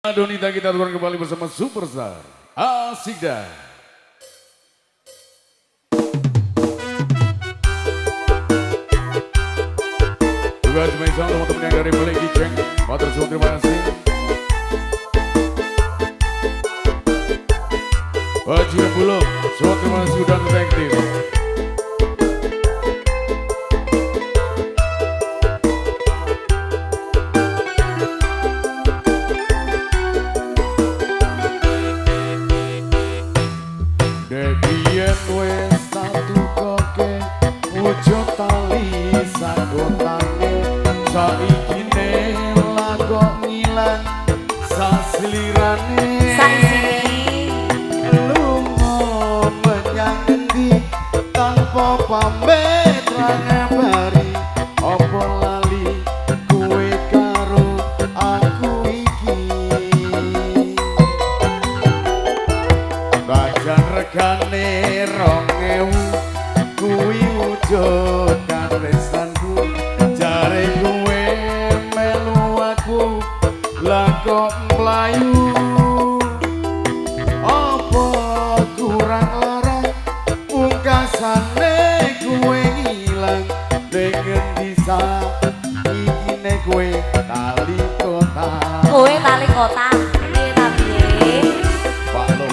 Donita kita turun kembali bersama Superstar Asik dah. Juga spesial teman-teman yang dari Balik Giceng. Matur suwun terima kasih. Haji Bulog, suwun terima kasih sudah detektif. Debian wes satu koke wujud tali sagotane saikine lago ngilang saslirane lunga menyang endi tanpa pamit ngabari apa lali kowe karo aku iki bajan regane 2000 kuwi wujud karesanku jare kowe melu aku lah kok mlayu apa kurang lara pungkasane kowe ngilang dengan bisa ikine kowe tali kota piye ta piye Pak Lo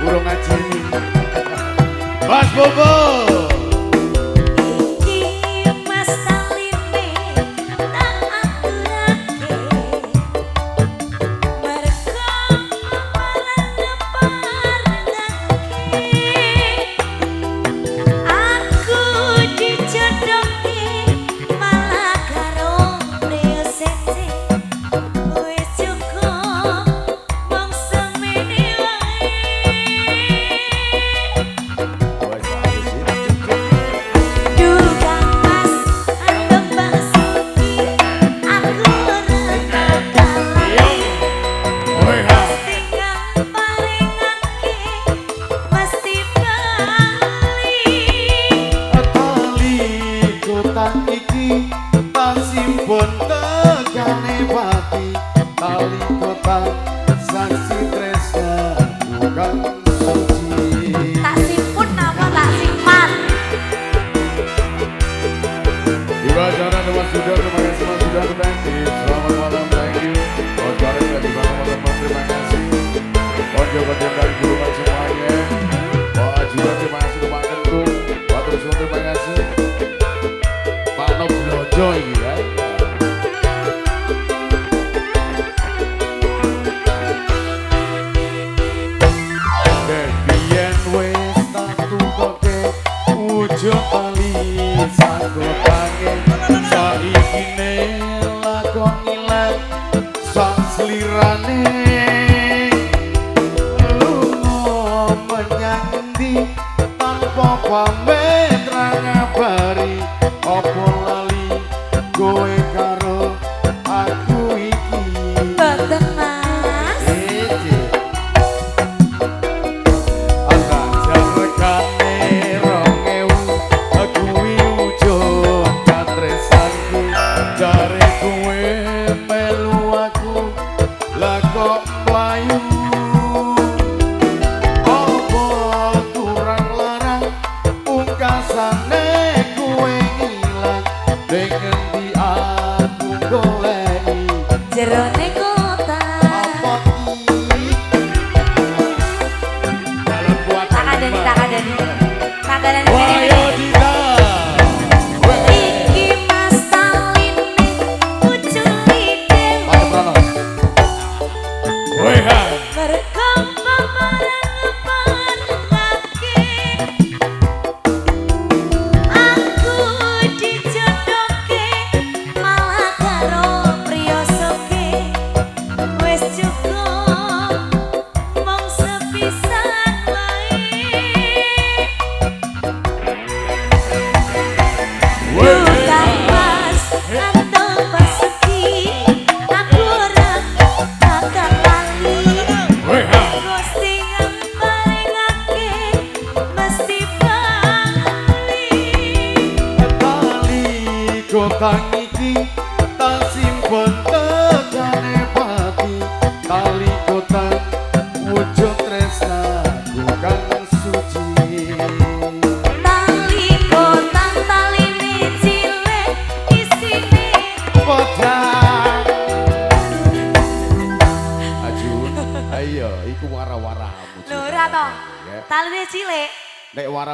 burung ngaji Mas Bobo iki tak simpun tegane pati tali kota saksi tresna bukan suci tak simpun apa tak simpan Ibacara dewan sudah terima kasih mas sudah detektif selamat malam thank you Ojo dari teman-teman terima kasih Ojo dari guru semuanya Pak juga terima kasih Pak Kentung Pak terus terima kasih Pak Noblojo ini ya Debian wes satu koke wujud tali sagotane saikine lago ngilang saslirane lunga menyang endi tanpa pamit ngabari apa lali kowe karo aku iki boten mas ana jarekane 2000 kuwi wujud katresanku jare kowe melu aku lah kok mlayu apa kurang larang pungkasane kowe ngilang dengan di aku goleki jerone kota apa iki dalam buat takadani Wayo Dita iki mas taline ucul ide Pak Prano Wehan Ayo, iku wara-wara. Lho ora to. Ya. Taline cilik. Nek wara